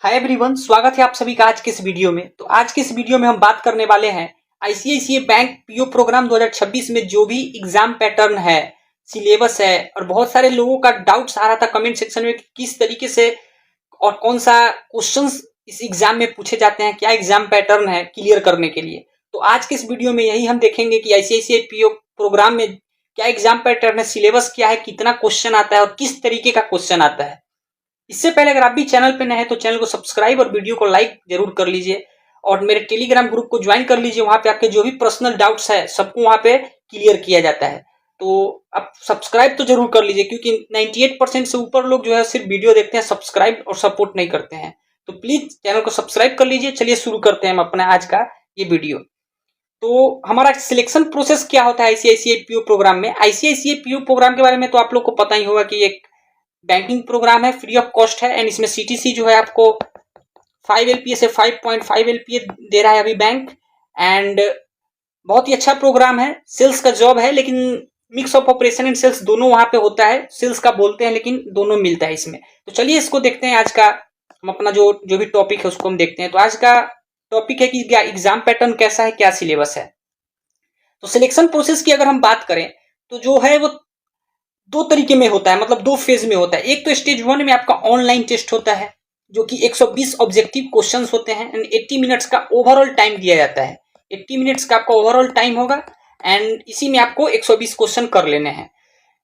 Hi everyone, स्वागत है आप सभी का आज के इस वीडियो में। तो आज के इस वीडियो में हम बात करने वाले हैं आईसीआईसीआई बैंक पीओ प्रोग्राम 2026 में जो भी एग्जाम पैटर्न है, सिलेबस है, और बहुत सारे लोगों का डाउट्स आ रहा था कमेंट सेक्शन में कि किस तरीके से और कौन सा क्वेश्चंस इस एग्जाम में पूछे जाते हैं, क्या एग्जाम पैटर्न है क्लियर करने के लिए। तो आज के इस वीडियो में यही हम देखेंगे कि आईसीआईसीआई पीओ प्रोग्राम में क्या एग्जाम पैटर्न है, सिलेबस क्या है, कितना क्वेश्चन आता है और किस तरीके का क्वेश्चन आता है। इससे पहले अगर आप भी चैनल पे नए हैं तो चैनल को सब्सक्राइब और वीडियो को लाइक जरूर कर लीजिए और मेरे टेलीग्राम ग्रुप को ज्वाइन कर लीजिए। वहां पे आपके जो भी पर्सनल डाउट्स है सबको वहां पे क्लियर किया जाता है। तो आप सब्सक्राइब तो जरूर कर लीजिए क्योंकि 98% से ऊपर लोग जो है सिर्फ वीडियो देखते हैं, सब्सक्राइब और सपोर्ट नहीं करते हैं। तो प्लीज चैनल को सब्सक्राइब कर लीजिए। चलिए शुरू करते हैं हम अपना आज का ये वीडियो। तो हमारा सिलेक्शन प्रोसेस क्या होता है आईसीआईसीआई पीओ प्रोग्राम में। आईसीआईसीआई पीओ प्रोग्राम के बारे में तो आप लोग को पता ही होगा कि एक बैंकिंग प्रोग्राम है, फ्री ऑफ कॉस्ट है एंड इसमें सीटीसी जो है आपको 5 एलपीए से 5.5 एलपीए दे रहा है अभी बैंक। एंड बहुत ही अच्छा प्रोग्राम है। सेल्स का जॉब है लेकिन mix of operation and sales दोनों वहां पे होता है। सेल्स का बोलते हैं लेकिन दोनों मिलता है इसमें। तो चलिए इसको देखते हैं। आज का हम अपना जो भी टॉपिक है उसको हम देखते हैं। तो आज का टॉपिक है कि क्या एग्जाम पैटर्न कैसा है, क्या सिलेबस है। तो सिलेक्शन प्रोसेस की अगर हम बात करें तो जो है वो दो तरीके में होता है, मतलब दो फेज में होता है। एक तो स्टेज 1 में आपका ऑनलाइन टेस्ट होता है जो कि 120 ऑब्जेक्टिव क्वेश्चंस होते हैं एंड 80 मिनट्स का ओवरऑल टाइम दिया जाता है। 80 मिनट्स का आपका ओवरऑल टाइम होगा एंड इसी में आपको 120 क्वेश्चन कर लेने हैं।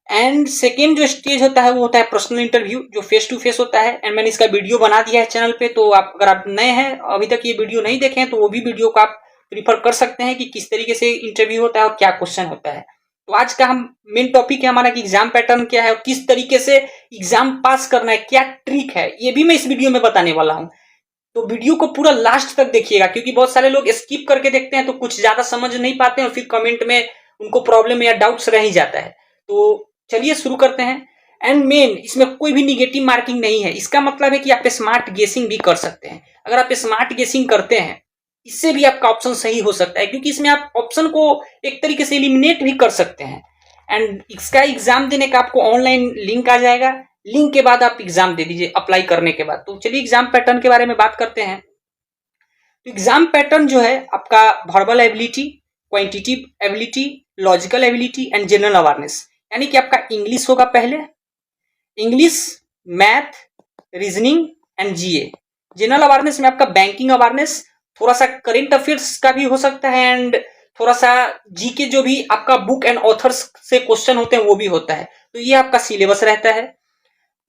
एंड सेकेंड जो स्टेज होता है वो होता है पर्सनल इंटरव्यू जो फेस टू फेस होता है। एंड मैंने इसका वीडियो बना दिया है चैनल पे, तो आप अगर आप नए हैं अभी तक ये वीडियो नहीं देखे हैं तो वो भी वीडियो को आप प्रीफर कर सकते हैं कि किस तरीके से इंटरव्यू होता है और क्या क्वेश्चन होता है। तो आज का हम मेन टॉपिक है हमारा कि एग्जाम पैटर्न क्या है और किस तरीके से एग्जाम पास करना है, क्या ट्रिक है, ये भी मैं इस वीडियो में बताने वाला हूं। तो वीडियो को पूरा लास्ट तक देखिएगा क्योंकि बहुत सारे लोग स्किप करके देखते हैं तो कुछ ज्यादा समझ नहीं पाते हैं और फिर कमेंट में उनको प्रॉब्लम या डाउट्स रह ही जाता है। तो चलिए शुरू करते हैं। एंड मेन इसमें कोई भी निगेटिव मार्किंग नहीं है। इसका मतलब है कि आप स्मार्ट गेसिंग भी कर सकते हैं। अगर आप स्मार्ट गेसिंग करते हैं इससे भी आपका ऑप्शन सही हो सकता है क्योंकि इसमें आप ऑप्शन को एक तरीके से एलिमिनेट भी कर सकते हैं। एंड इसका एग्जाम देने का आपको ऑनलाइन लिंक आ जाएगा। लिंक के बाद आप एग्जाम दे दीजिए अप्लाई करने के बाद। तो चलिए एग्जाम पैटर्न के बारे में बात करते हैं। तो एग्जाम पैटर्न जो है आपका verbal ability, quantitative ability, logical ability and general awareness, यानी कि आपका इंग्लिश होगा पहले, English, math, reasoning and GA. General awareness में आपका बैंकिंग अवेयरनेस, थोड़ा सा करेंट अफेयर्स का भी हो सकता है एंड थोड़ा सा जीके जो भी आपका बुक एंड ऑथर्स से क्वेश्चन होते हैं वो भी होता है। तो ये आपका सिलेबस रहता है।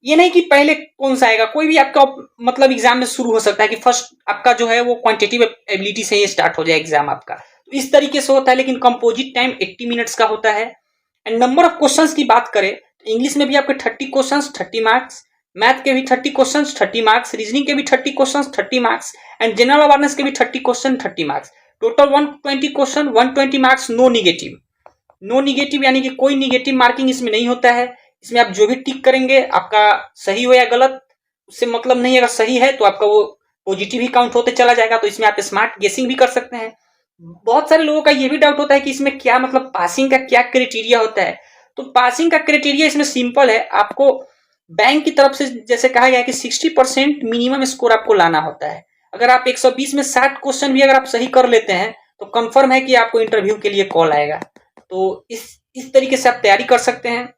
ये नहीं कि पहले कौन सा आएगा, कोई भी आपका मतलब एग्जाम में शुरू हो सकता है कि फर्स्ट आपका जो है वो क्वांटिटेटिव एबिलिटी से ही स्टार्ट हो जाए एग्जाम आपका। तो इस तरीके से होता है लेकिन कंपोजिट टाइम 80 मिनट्स का होता है। एंड नंबर ऑफ क्वेश्चंस की बात करें तो इंग्लिश में भी आपके 30 क्वेश्चंस 30 मार्क्स, मैथ के भी 30 क्वेश्चंस 30 मार्क्स, रीजनिंग के भी 30 questions 30 marks and general awareness के भी 30 question 30 marks. Total 120 question 120 marks. No negative, no negative यानी कि कोई निगेटिव मार्किंग इसमें नहीं होता है। इसमें आप जो भी टिक करेंगे आपका सही हो या गलत उससे मतलब नहीं। अगर सही है तो आपका वो पॉजिटिव ही काउंट होते चला जाएगा। तो इसमें आप स्मार्ट गेसिंग भी कर सकते हैं। बहुत सारे लोगों का ये भी डाउट होता है कि इसमें क्या मतलब पासिंग का क्या क्राइटेरिया होता है। तो पासिंग का क्राइटेरिया इसमें सिंपल है। आपको बैंक की तरफ से जैसे कहा गया है कि 60% मिनिमम स्कोर आपको लाना होता है। अगर आप 120 में 60 क्वेश्चन भी अगर आप सही कर लेते हैं तो कंफर्म है कि आपको इंटरव्यू के लिए कॉल आएगा। तो इस तरीके से आप तैयारी कर सकते हैं।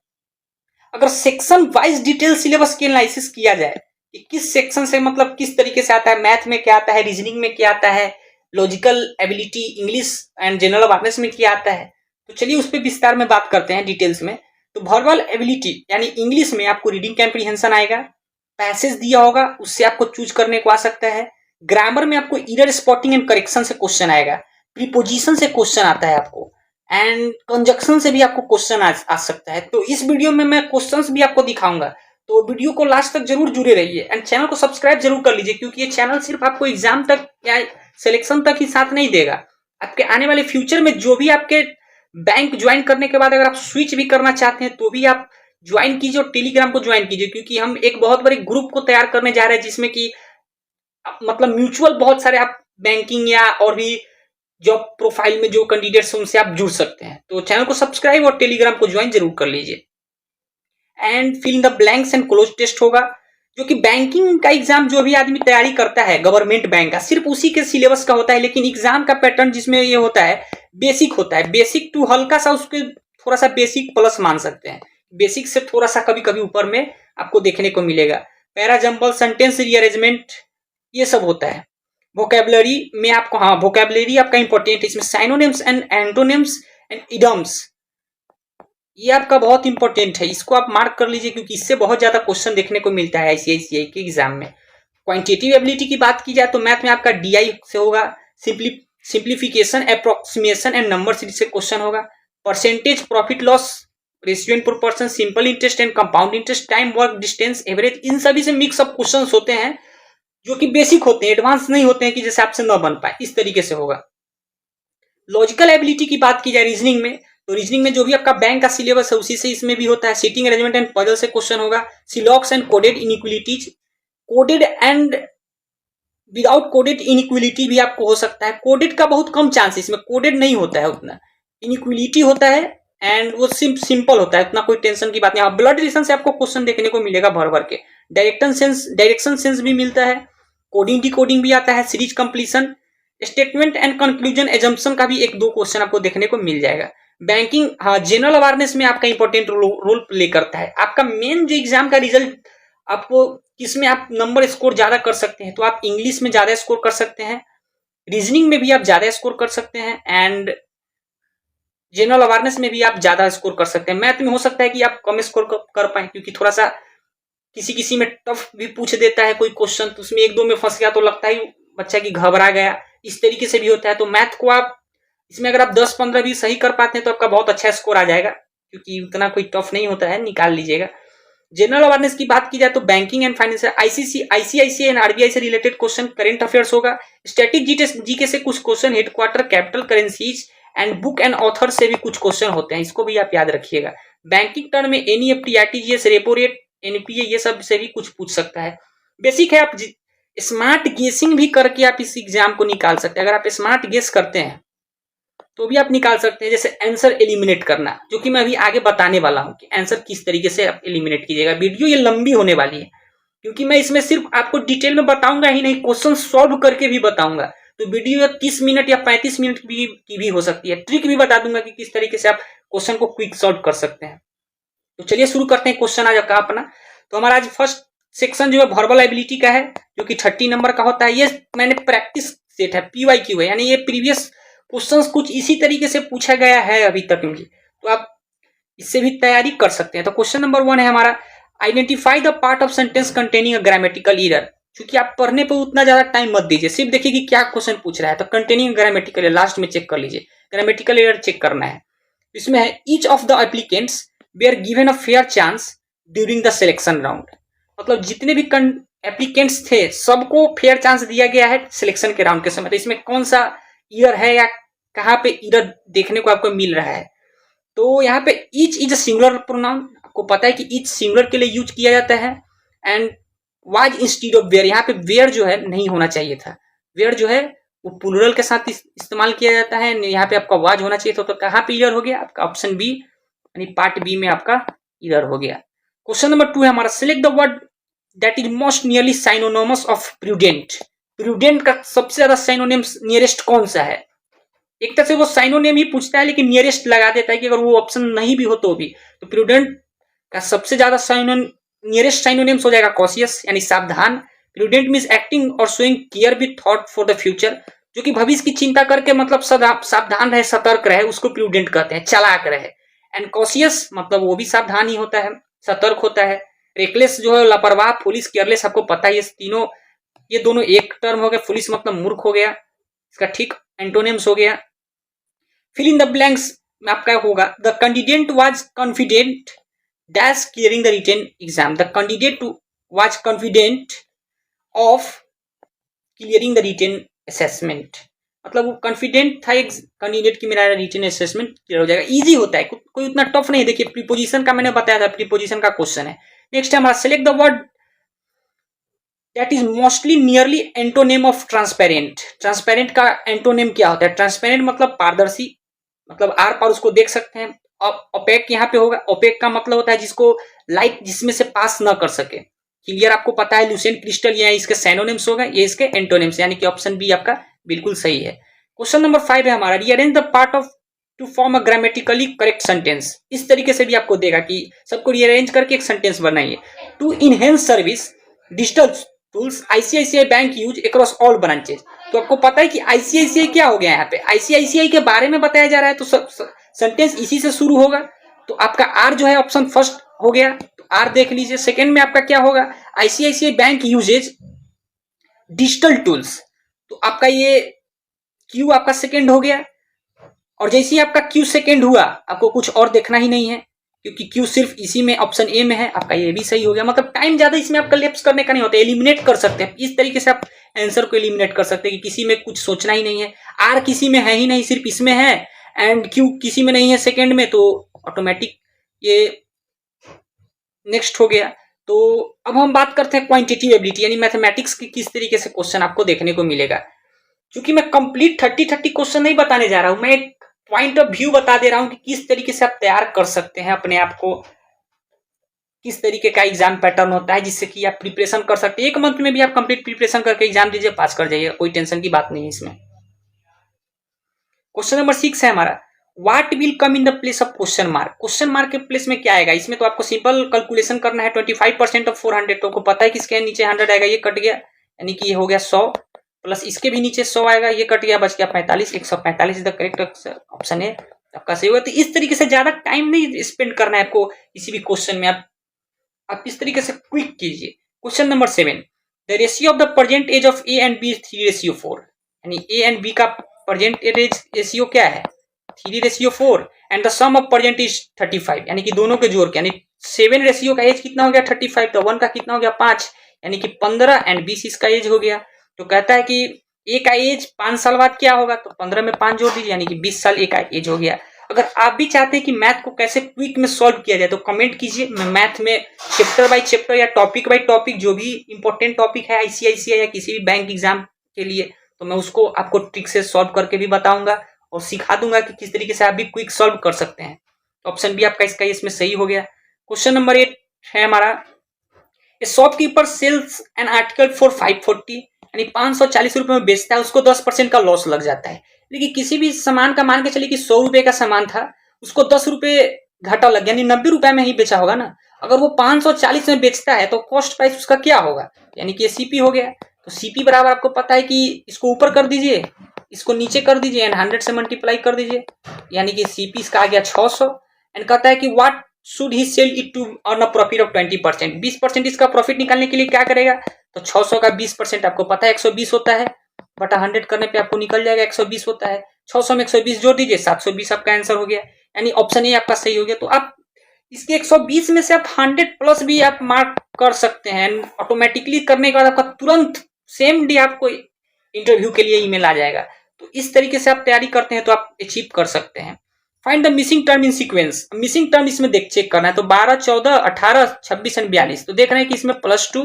अगर सेक्शन वाइज डिटेल सिलेबस की एनालिसिस किया जाए कि किस सेक्शन से मतलब किस तरीके से आता है, मैथ में क्या आता है, रीजनिंग में क्या आता है, logical ability, English and general awareness में क्या आता है, तो चलिए उस पर विस्तार में बात करते हैं डिटेल्स में। तो वर्बल एबिलिटी यानी इंग्लिश में आपको रीडिंग कैम्प्रीहेंशन आएगा, पैसेज दिया होगा उससे आपको चूज करने को आ सकता है। ग्रामर में आपको एरर स्पॉटिंग एंड करेक्शन से क्वेश्चन आएगा, प्रीपोजिशन से क्वेश्चन आता है आपको एंड कंजक्शन से भी आपको क्वेश्चन आ सकता है। तो इस वीडियो में मैं क्वेश्चंस भी आपको दिखाऊंगा। तो वीडियो को लास्ट तक जरूर जुड़े रहिए एंड चैनल को सब्सक्राइब जरूर कर लीजिए क्योंकि ये चैनल सिर्फ आपको एग्जाम तक या सिलेक्शन तक ही साथ नहीं देगा। आपके आने वाले फ्यूचर में जो भी आपके बैंक ज्वाइन करने के बाद अगर आप स्विच भी करना चाहते हैं तो भी आप ज्वाइन कीजिए और टेलीग्राम को ज्वाइन कीजिए क्योंकि हम एक बहुत बड़े ग्रुप को तैयार करने जा रहे हैं जिसमें कि मतलब म्यूचुअल बहुत सारे आप बैंकिंग या और भी जॉब प्रोफाइल में जो कैंडिडेट्स हैं उनसे आप जुड़ सकते हैं। तो चैनल को सब्सक्राइब और टेलीग्राम को ज्वाइन जरूर कर लीजिए। And fill in the blanks and cloze test होगा जो कि बैंकिंग का एग्जाम जो भी आदमी तैयारी करता है गवर्नमेंट बैंक का, सिर्फ उसी के सिलेबस का होता है। लेकिन एग्जाम का पैटर्न जिसमें ये होता है बेसिक होता है, बेसिक टू हल्का सा उसके थोड़ा सा बेसिक प्लस मान सकते हैं, बेसिक से थोड़ा सा कभी कभी ऊपर में आपको देखने को मिलेगा। पैरा जंबल, सेंटेंस रीअरेंजमेंट, ये सब होता है। वोकेबलरी में आपको, हाँ वोकेबलरी आपका इंपॉर्टेंट है, इसमें साइनोनिम्स एंड एंटोनिम्स एंड इडम्स, ये आपका बहुत इंपॉर्टेंट है, इसको आप मार्क कर लीजिए क्योंकि इससे बहुत ज्यादा क्वेश्चन देखने को मिलता है आईसीआईसीआई के एग्जाम में। क्वांटिटेटिव एबिलिटी की बात की जाए तो मैथ में आपका डीआई से होगा, simplification, approximation and number series से क्वेश्चन होगा। Percentage, profit loss, ratio in proportion, simple interest and compound interest, time, work, distance, average, इन सभी से मिक्स अप क्वेश्चन होते हैं जो कि बेसिक होते हैं, एडवांस नहीं होते हैं कि जैसे आपसे न बन पाए, इस तरीके से होगा। लॉजिकल एबिलिटी की बात की जाए रीजनिंग में, तो रीजनिंग में जो भी आपका बैंक का सिलेबस है उसी से इसमें भी होता है। सीटिंग अरेंजमेंट एंड पजल से क्वेश्चन होगा। Syllogism and coded inequalities, coded and without coded inequality भी आपको हो सकता है। कोडेड का बहुत कम चांस है, इसमें कोडेड नहीं होता है उतना, इनइक्वलिटी होता है एंड वो सिंपल होता है, उतना कोई टेंशन की बात नहीं। हाँ, ब्लड रिलेशन से आपको क्वेश्चन देखने को मिलेगा भर भर के। डायरेक्शन सेंस भी मिलता है, कोडिंग डिकोडिंग भी आता है, series completion, statement and conclusion assumption का भी एक दो क्वेश्चन आपको देखने को मिल जाएगा। बैंकिंग, हाँ जनरल अवेयरनेस में आपका इंपॉर्टेंट रोल प्ले करता है। आपका मेन जो एग्जाम का रिजल्ट आपको किसमें आप नंबर स्कोर ज्यादा कर सकते हैं, तो आप इंग्लिश में ज्यादा स्कोर कर सकते हैं, रीजनिंग में भी आप ज्यादा स्कोर कर सकते हैं एंड जनरल अवेयरनेस में भी आप ज्यादा स्कोर कर सकते हैं। मैथ में हो सकता है कि आप कम स्कोर कर पाए क्योंकि थोड़ा सा किसी किसी में टफ भी पूछ देता है कोई क्वेश्चन, तो उसमें एक दो में फंस गया तो लगता है बच्चा की घबरा गया, इस तरीके से भी होता है। तो मैथ को आप इसमें अगर आप 10-15 भी सही कर पाते हैं तो आपका बहुत अच्छा स्कोर आ जाएगा क्योंकि उतना कोई टफ नहीं होता है, निकाल लीजिएगा। जनरल अवेयरनेस की बात की जाए तो banking and finance, ICICI and RBI से रिलेटेड क्वेश्चन, करंट अफेयर्स होगा। स्टैटिक जीके से कुछ question, headquarter, capital currencies and book and author से भी कुछ क्वेश्चन होते हैं, इसको भी आप याद रखिएगा। बैंकिंग टर्म में NEFT, RTGS, repo rate, NPA, ये सब से भी कुछ पूछ सकता है। बेसिक है, आप स्मार्ट गेसिंग भी करके आप इस एग्जाम को निकाल सकते हैं। अगर आप स्मार्ट गेस करते हैं तो भी आप निकाल सकते हैं, जैसे आंसर एलिमिनेट करना, जो कि मैं अभी आगे बताने वाला हूं कि आंसर किस तरीके से आप एलिमिनेट कीजिएगा। वीडियो ये लंबी होने वाली है क्योंकि मैं इसमें सिर्फ आपको डिटेल में बताऊंगा ही नहीं, क्वेश्चन सॉल्व करके भी बताऊंगा। तो वीडियो 30 मिनट या 35 मिनट की भी हो सकती है। ट्रिक भी बता दूंगा कि किस तरीके से आप क्वेश्चन को क्विक सॉल्व कर सकते हैं। तो चलिए शुरू करते हैं क्वेश्चन आज का अपना। तो हमारा आज फर्स्ट सेक्शन जो है वर्बल एबिलिटी का है, जो कि 30 नंबर का होता है। ये मैंने प्रैक्टिस सेट है, पीवाईक्यू है, यानी ये प्रीवियस क्वेश्चंस कुछ इसी तरीके से पूछा गया है अभी तक में, तो आप इससे भी तैयारी कर सकते हैं। तो क्वेश्चन नंबर 1 है हमारा, identify the part of sentence containing a grammatical error. क्योंकि आप पढ़ने पर उतना ज्यादा टाइम मत दीजिए, सिर्फ देखिए कि क्या क्वेश्चन पूछ रहा है। तो कंटेनिंग ग्रामेटिकल, लास्ट में चेक कर लीजिए, ग्रामेटिकल एरर चेक करना है। इसमें है each of the applicants were given a fair chance during the selection round, मतलब जितने भी एप्लीकेंट्स थे सबको फेयर चांस दिया गया है सिलेक्शन के राउंड के समय। तो इसमें कौन सा ईयर है या कहां पे ईयर देखने को आपको मिल रहा है। तो यहाँ पे each is a singular pronoun, आपको पता है कि ईच सिंगुलर के लिए यूज किया जाता है। And was instead of were, यहाँ पे वेयर जो है नहीं होना चाहिए था, वेयर जो है वो प्लूरल के साथ इस्तेमाल किया जाता है। यहाँ पे आपका वाज होना चाहिए था। तो कहाँ पे ईयर हो गया आपका, ऑप्शन बी यानी पार्ट बी में आपका ईयर हो गया। क्वेश्चन नंबर 2 है हमारा, select the word that is most nearly synonymous of prudent. Prudent का सबसे ज्यादा साइनोनिम्स नियरेस्ट कौन सा है। एक तरह से वो साइनोनिम ही पूछता है लेकिन नियरेस्ट लगा देता है कि अगर वो ऑप्शन नहीं भी हो तो भी। तो प्रूडेंट का सबसे ज्यादा नियरेस्ट साइनोनिम्स हो जाएगा कॉशियस यानी सावधान। प्रूडेंट मींस एक्टिंग और showing care with thought for the future, जो कि भविष्य की चिंता करके मतलब सावधान रहे, सतर्क रहे, उसको प्रूडेंट कहते हैं, चालाक रहे। एंड कॉशियस मतलब वो भी सावधान ही होता है, सतर्क होता है। रेकलेस जो है लापरवाह, पुलिस केयरलेस आपको पता है, ये दोनों एक टर्म हो गया। पुलिस मतलब मूर्ख हो गया, इसका ठीक एंटोनिम्स हो गया। फिल इन द ब्लैंक्स में आपका होगा, the candidate was confident dash clearing the written exam. The candidate was confident of clearing the written assessment, मतलब वो कॉन्फिडेंट था कैंडिडेट की मेरा रिटन असेसमेंट क्लियर हो जाएगा। इजी होता है, कोई उतना टफ नहीं। देखिए प्रीपोजिशन का मैंने बताया था, प्रीपोजिशन का क्वेश्चन है। नेक्स्ट है हमारा, select the word that is mostly nearly antonym of transparent. Transparent का एंटोनेम क्या होता है। ट्रांसपेरेंट मतलब पारदर्शी, मतलब आर पार उसको देख सकते हैं। ओपेक यहाँ पे होगा, ओपेक का मतलब होता है जिसको लाइट जिसमें से पास ना कर सके। क्लियर आपको पता है ल्यूसेंट क्रिस्टल ये इसके सैनोनिम्स हो गए, ये इसके एंटोनिम्स, यानी कि ऑप्शन बी आपका बिल्कुल सही है। क्वेश्चन नंबर 5 है हमारा, rearrange the part of to form a grammatically correct sentence. इस तरीके से भी आपको देगा कि सबको रीअरेंज करके एक सेंटेंस बनाइए। To enhance service digital tools ICICI bank use across all branches. तो आपको पता है कि आईसीआईसीआई क्या हो गया यहाँ पे, आईसीआईसीआई के बारे में बताया जा रहा है, तो सेंटेंस इसी से शुरू होगा। तो आपका आर जो है ऑप्शन फर्स्ट हो गया, तो आर देख लीजिए। सेकंड में आपका क्या होगा, ICICI bank uses digital tools, तो आपका ये क्यू आपका सेकंड हो गया। और जैसे ही आपका क्यू सेकंड हुआ, आपको कुछ और देखना ही नहीं है, क्योंकि क्यू सिर्फ इसी में ऑप्शन ए में है, आपका ये भी सही हो गया। मतलब टाइम ज्यादा इसमें आपका लेप्स करने का नहीं होता, एलिमिनेट कर सकते हैं। इस तरीके से आप आंसर को एलिमिनेट कर सकते हैं कि किसी में कुछ सोचना ही नहीं है, आर किसी में है ही नहीं, सिर्फ इसमें है, एंड क्यू किसी में नहीं है सेकंड में, तो ऑटोमेटिक ये नेक्स्ट हो गया। तो अब हम बात करते हैं क्वांटिटेटिव एबिलिटी, यानी मैथमेटिक्स की किस तरीके से क्वेश्चन आपको देखने को मिलेगा। क्योंकि मैं कंप्लीट 30 क्वेश्चन नहीं बताने जा रहा हूं, मैं एक पॉइंट ऑफ व्यू बता दे रहा हूं कि किस तरीके से आप तैयार कर सकते हैं अपने आप को, किस तरीके का एग्जाम पैटर्न होता है जिससे कि आप प्रिपरेशन कर सकते हैं। एक मंथ में भी आप कंप्लीट प्रिपरेशन करके एग्जाम दीजिए, पास कर जाइए, कोई टेंशन की बात नहीं है इसमें। क्वेश्चन नंबर 6 है हमारा, what will come in the place of question mark. Question mark के प्लेस में क्या आएगा, इसमें तो आपको सिंपल कैलकुलेशन करना है। 25% ऑफ 400, तो आपको पता है कि इसके नीचे 100 आएगा, ये कट गया, यानी कि ये हो गया 100, प्लस इसके भी नीचे 100 आएगा, ये कट गया, बच गया 45। 145 इज द करेक्ट ऑप्शन है आपका सही होगा। तो इस तरीके से ज्यादा टाइम नहीं स्पेंड करना है आपको किसी भी क्वेश्चन में, आप इस तरीके से क्विक कीजिए। Question number 7, the ratio of the present age of A and B 3:4, यानी ए एंड बी का प्रेजेंट एज रेशियो क्या है 3:4, and the sum of present is 35, यानी कि दोनों के जोड़ के, यानी 7 रेशियो का एज कितना हो गया 35, तो 1 का कितना हो गया 5, यानी कि 15, एंड 20 इसका एज हो गया। तो कहता है कि ए का एज 5 साल बाद क्या होगा, तो 15 में 5 जोड़ दीजिए, यानी कि 20 साल ए का एज हो गया। अगर आप भी चाहते हैं कि मैथ को कैसे क्विक में सॉल्व किया जाए, तो कमेंट कीजिए, मैं मैथ में चैप्टर बाय चैप्टर या टॉपिक बाय टॉपिक जो भी इंपॉर्टेंट टॉपिक है आईसीआईसीआई या किसी भी बैंक एग्जाम के लिए, तो मैं उसको आपको ट्रिक से सॉल्व करके भी बताऊंगा और सिखा दूंगा कि किस तरीके से आप भी क्विक सॉल्व कर सकते हैं। तो ऑप्शन बी आपका इसका इसमें सही हो गया। क्वेश्चन नंबर 8 है हमारा, a shopkeeper sells an article for 540, यानी 540 रुपए में बेचता है, उसको 10% का लॉस लग जाता है। लेकिन किसी भी सामान का मान के चलिए कि 100 रुपए का सामान था, उसको 10 रुपए घाटा लग गया, यानी 90 रुपए में ही बेचा होगा ना। अगर वो 540 में बेचता है तो कॉस्ट प्राइस उसका क्या होगा, यानी कि सीपी हो गया। तो सीपी बराबर आपको पता है कि इसको ऊपर कर दीजिए, इसको नीचे कर दीजिए, एंड 100 से मल्टीप्लाई कर दीजिए, यानी कि सीपी इसका आ गया 600। एंड कहता है कि what should he sell it to earn a profit of 20%, 20% इसका प्रॉफिट निकालने के लिए क्या करेगा, तो 600 का 20% आपको पता है 120 होता है, बटा 100 करने पे आपको निकल जाएगा 120 होता है। 600 में 120 जोड़ दीजिए, 720 आपका आंसर हो गया, यानी ऑप्शन ए आपका सही हो गया। तो आप इसके 120 में से आप 100 प्लस भी आप मार्क कर सकते हैं। ऑटोमेटिकली करने के बाद आपका तुरंत सेम डे आपको इंटरव्यू के लिए ईमेल आ जाएगा। तो इस तरीके से आप तैयारी करते हैं तो आप अचीव कर सकते हैं। Find the missing term in sequence, missing term इसमें चेक करना है। तो 12, 14, 18, 26 एंड 42, तो देख रहे हैं कि इसमें +2,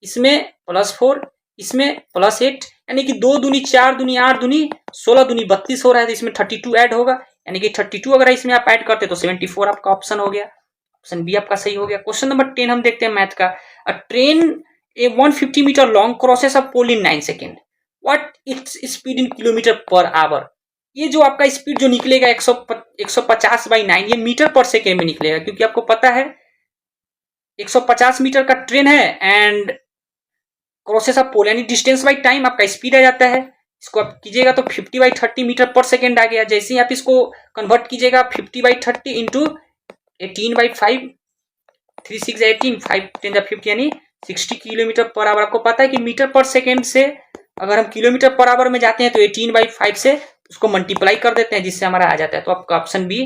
इसमें +4, इसमें +8, यानी कि 2 दूनी 4 दूनी 8 दूनी 16 दूनी 32 हो रहा है, तो इसमें 32 ऐड होगा, यानी कि 32 अगर इसमें आप ऐड करते तो 74 आपका ऑप्शन हो गया, ऑप्शन बी आपका सही हो गया। क्वेश्चन नंबर 10 हम देखते हैं मैथ का। A train a 150 metre long crosses a pole in 9 second, what its speed in kilometre per hour. ये जो आपका स्पीड जो निकलेगा 150/9, ये मीटर पर सेकेंड में निकलेगा, क्योंकि आपको पता है 150 मीटर का ट्रेन है एंड क्रॉसेस ऑफ पोल, यानी डिस्टेंस बाई टाइम आपका स्पीड आ जाता है। इसको आप कीजिएगा तो 50/30 मीटर पर सेकेंड आ गया। जैसे ही आप इसको कन्वर्ट कीजिएगा 50/30 इंटू 18/5, 3 6 18, 5 10 50, यानी 60 किलोमीटर पर आवर। आपको पता है कि मीटर पर सेकेंड से अगर हम किलोमीटर पर आवर में जाते हैं तो 18/5 से उसको मल्टीप्लाई कर देते हैं, जिससे हमारा आ जाता है। तो आपका ऑप्शन बी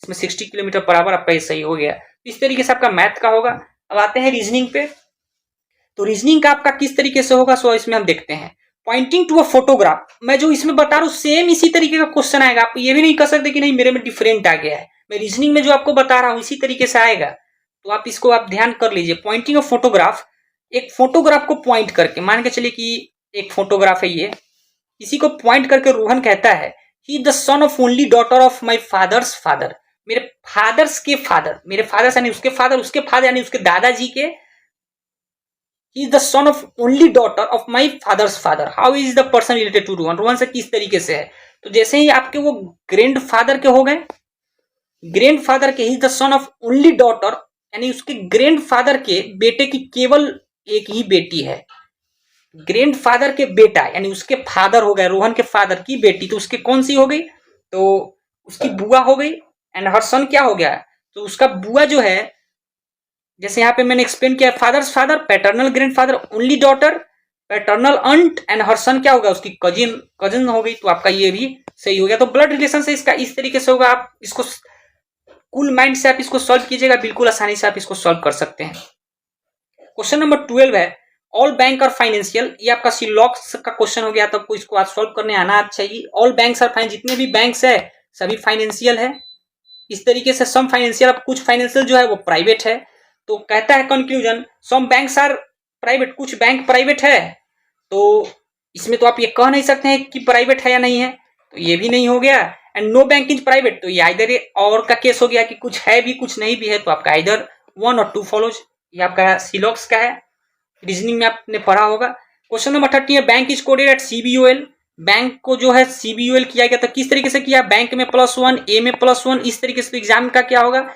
इसमें 60 किलोमीटर पर आवर आपका ये सही हो गया। इस तरीके से आपका मैथ का होगा। अब आते हैं रीजनिंग पे। तो रीजनिंग का आपका किस तरीके से होगा सो इसमें हम देखते हैं। पॉइंटिंग टू अ फोटोग्राफ, मैं जो इसमें बता रहा हूँ सेम इसी तरीके का क्वेश्चन आएगा। आप ये भी नहीं कर सकते कि नहीं मेरे में डिफरेंट आ गया है, मैं रीजनिंग में जो आपको बता रहा हूँ इसी तरीके से आएगा। तो आप इसको आप ध्यान कर लीजिए। पॉइंटिंग ऑफ फोटोग्राफ, एक फोटोग्राफ को पॉइंट करके, मान के चलिए कि एक फोटोग्राफ है ये, इसी को पॉइंट करके रोहन कहता है he the son of only daughter of my father's father, मेरे फादर्स के फादर, मेरे फादर्स यानी उसके फादर, उसके फादर यानी उसके दादाजी के he is the son of only daughter of my father's father, how is the person related to Rohan, Rohan से किस तरीके से है। तो जैसे ही आपके वो ग्रैंड फादर के हो गए, ग्रैंड फादर के he the son of only daughter, यानी उसके ग्रैंड फादर के बेटे की केवल एक ही बेटी है। ग्रैंड फादर के बेटा यानी उसके फादर हो गए, रोहन के फादर की बेटी, तो उसके कौन सी हो गई, तो उसकी बुआ हो गई। एंड हर सन क्या हो गया, तो उसका बुआ जो है, जैसे यहाँ पे मैंने एक्सप्लेन किया, father's father, paternal grandfather, only daughter, paternal aunt, and her son क्या होगा, उसकी कजिन, कजिन हो गई। तो आपका ये भी सही हो गया। तो ब्लड रिलेशन से इसका इस तरीके से होगा। आप इसको कूल माइंड से आप इसको सॉल्व कीजिएगा, बिल्कुल आसानी से आप इसको सॉल्व कर सकते हैं। क्वेश्चन नंबर 12 है, ऑल बैंक और फाइनेंशियल, ये आपका सिलॉक्स का क्वेश्चन हो गया, तो आपको इसको आज सॉल्व करने आना चाहिए। ऑल बैंक्स और फाइन, जितने भी बैंक्स है सभी फाइनेंशियल है। इस तरीके से सम फाइनेंशियल, अब कुछ फाइनेंशियल जो है वो प्राइवेट है। तो कहता है conclusion, some banks are private, कुछ बैंक प्राइवेट है। तो इसमें तो आप ये कह नहीं सकते हैं कि प्राइवेट है या नहीं है, तो ये भी नहीं हो गया। And no bank is private, तो ये इधर और का केस हो गया कि कुछ है भी कुछ नहीं भी है। तो आपका इधर 1 और 2 फॉलोज, ये आपका सिलॉक्स का है, रीजनिंग में आपने पढ़ा होगा। क्वेश्चन नंबर 30 है, bank is coded at CBOL, bank को जो है सीबीओएल किया गया, तो किस तरीके से किया, बैंक में +1, ए में +1, इस तरीके से। तो एग्जाम का क्या होगा,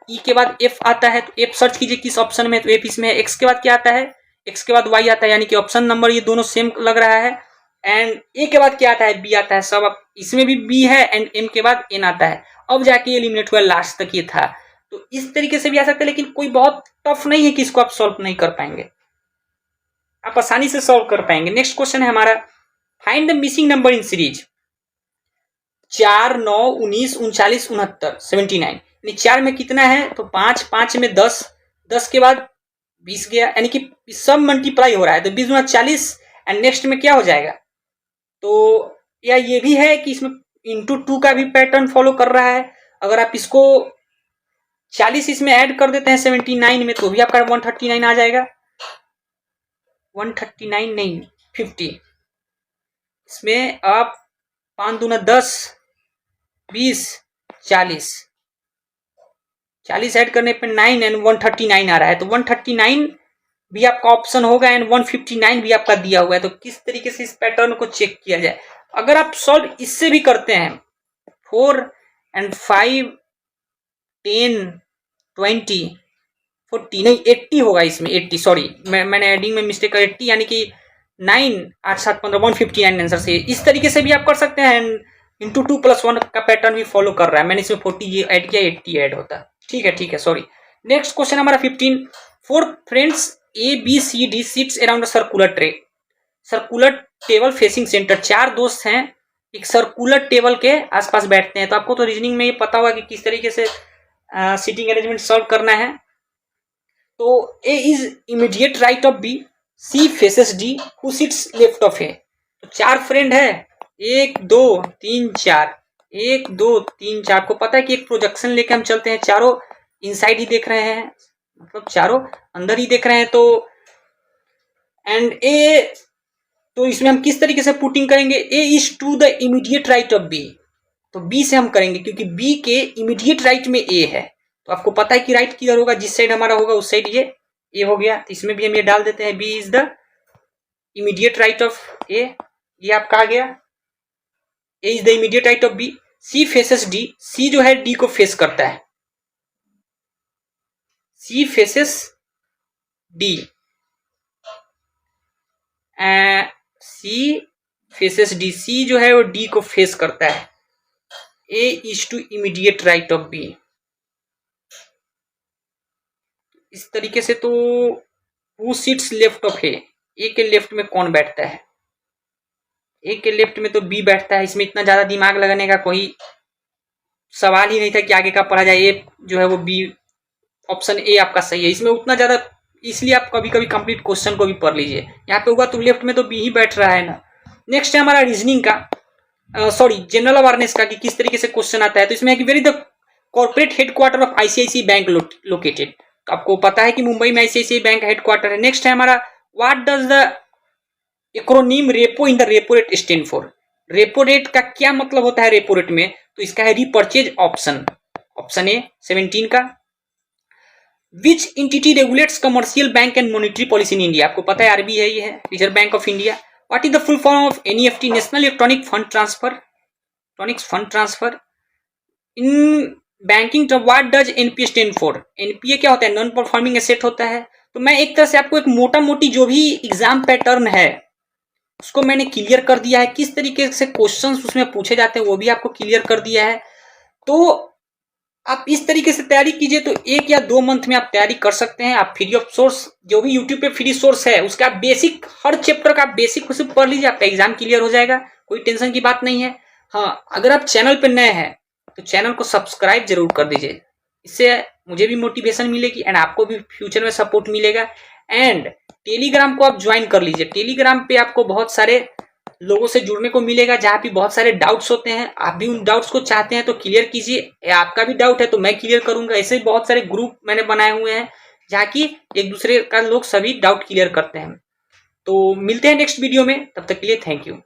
ई के बाद एफ आता है, तो एफ सर्च कीजिए किस ऑप्शन में, तो एफ इसमें है। एक्स के बाद क्या आता है, एक्स के बाद वाई आता है, यानी कि ऑप्शन नंबर ये दोनों सेम लग रहा है। एंड ए के बाद क्या आता है, बी आता है, सब अब इसमें भी बी है, एंड एम के बाद एन आता है। अब जाके एलिमिनेट हुआ, लास्ट तक ये था। तो इस तरीके से भी आ सकता है, लेकिन कोई बहुत टफ नहीं है कि इसको आप सॉल्व नहीं कर पाएंगे, आप आसानी से सॉल्व कर पाएंगे। नेक्स्ट क्वेश्चन है हमारा, find the missing number in series 4, 9, 19, 39, 69, 79। 4 में कितना है, तो 5, 5 में 10, 10 के बाद 20 गया, यानी कि सब मल्टीप्लाई हो रहा है, तो 20 गुना 40। एंड नेक्स्ट में क्या हो जाएगा, तो या ये भी है कि इसमें इंटू 2 का भी पैटर्न फॉलो कर रहा है। अगर आप इसको 40 इसमें ऐड कर देते हैं 79 में, तो भी आपका 139 आ जाएगा। 139 नहीं, 50। इसमें आप 5 दूना 10, 20, 40, 40 ऐड करने पे 9 एंड 139 आ रहा है। तो 139 भी आपका ऑप्शन होगा एंड 159 भी आपका दिया हुआ है। तो किस तरीके से इस पैटर्न को चेक किया जाए, अगर आप सॉल्व इससे भी करते हैं, 4 एंड 5, 10, 20, 40 नहीं 80 होगा इसमें, 80 सॉरी मैंने एडिंग में मिस्टेक कर, 80 यानी कि 9, 8, 7, 15, 159 आंसर से। इस तरीके से भी आप कर सकते हैं। एंड इंटू 2 + 1 का पैटर्न भी फॉलो कर रहा है। मैंने इसमें 40 ये ऐड किया, 80 ऐड होता। ठीक है सॉरी। नेक्स्ट क्वेश्चन हमारा 15, 4 friends A B C D sits around circular tray, circular table facing centre. 4 दोस्त हैं, एक सर्कुलर टेबल के आसपास बैठते हैं। तो आपको तो रीजनिंग में ये पता होगा कि किस तरीके से सीटिंग अरेंजमेंट सॉल्व करना है। तो A is immediate right of B, C faces D, who sits left of A. तो 4 फ्रेंड है, 1 2 3 4, 1 2 3 4। आपको पता है कि एक प्रोजेक्शन लेके हम चलते हैं, चारों इनसाइड ही देख रहे हैं, मतलब चारों अंदर ही देख रहे हैं। तो एंड ए, तो इसमें हम किस तरीके से पुटिंग करेंगे, A is to the immediate right of B, तो बी से हम करेंगे क्योंकि बी के इमीडिएट राइट में ए है। तो आपको पता है कि राइट किधर होगा, जिस साइड हमारा होगा उस साइड ये ए हो गया। तो इसमें भी हम ये डाल देते हैं, B is the immediate right of A, ये आपका आ गया, A is the immediate right of B. C faces D, C जो है डी को फेस करता है, C faces D, C faces D, C जो है वो डी को फेस करता है। A is to immediate right of B, इस तरीके से। तो who sits left of A, A के लेफ्ट में कौन बैठता है, ए के लेफ्ट में तो बी बैठता है। इसमें इतना ज्यादा दिमाग लगाने का कोई सवाल ही नहीं था कि आगे का पढ़ा जाए। ए जो है वो बी, ऑप्शन ए आपका सही है। इसमें उतना ज्यादा, इसलिए आप कभी कभी कंप्लीट क्वेश्चन को भी पढ़ लीजिए। यहाँ पे हुआ तो लेफ्ट में तो बी ही बैठ रहा है ना। नेक्स्ट है हमारा रीजनिंग का, सॉरी जनरल अवेयरनेस का, कि किस तरीके से क्वेश्चन आता है। तो इसमें है कि very the corporate headquarter of ICICI bank located. तो आपको पता है कि मुंबई में आईसीआईसीआई बैंक हेडक्वार्टर है। नेक्स्ट है हमारा, what does the acronym repo in the repo rate stand for. Repo rate का क्या मतलब होता है रेपो रेट में, तो इसका है रीपर्चेज ऑप्शन, ऑप्शन ए 17 का। Which entity regulates commercial bank and monetary policy in India? आपको पता है आरबीआई है, reserve bank of India. What is the full form of NEFT? National electronic fund transfer. In banking term what does NPA stand for? NPA क्या होता है? Non performing asset होता है। तो मैं एक तरह से आपको एक मोटा मोटी जो भी एग्जाम पैटर्न है उसको मैंने क्लियर कर दिया है, किस तरीके से क्वेश्चंस उसमें पूछे जाते हैं वो भी आपको क्लियर कर दिया है। तो आप इस तरीके से तैयारी कीजिए तो 1 या 2 मंथ में आप तैयारी कर सकते हैं। आप फ्री ऑफ सोर्स जो भी यूट्यूब पे फ्री सोर्स है उसका आप बेसिक, हर चैप्टर का बेसिक उसे पढ़ लीजिए, आपका एग्जाम क्लियर हो जाएगा, कोई टेंशन की बात नहीं है। हाँ, अगर आप चैनल पे नए हैं तो चैनल को सब्सक्राइब जरूर कर दीजिए, इससे मुझे भी मोटिवेशन मिलेगी एंड आपको भी फ्यूचर में सपोर्ट मिलेगा। एंड टेलीग्राम को आप ज्वाइन कर लीजिए, टेलीग्राम पे आपको बहुत सारे लोगों से जुड़ने को मिलेगा जहाँ पे बहुत सारे डाउट्स होते हैं। आप भी उन डाउट्स को चाहते हैं तो क्लियर कीजिए, आपका भी डाउट है तो मैं क्लियर करूंगा। ऐसे ही बहुत सारे ग्रुप मैंने बनाए हुए हैं जहाँ की एक दूसरे का लोग सभी डाउट क्लियर करते हैं। तो मिलते हैं नेक्स्ट वीडियो में, तब तक के लिए थैंक यू।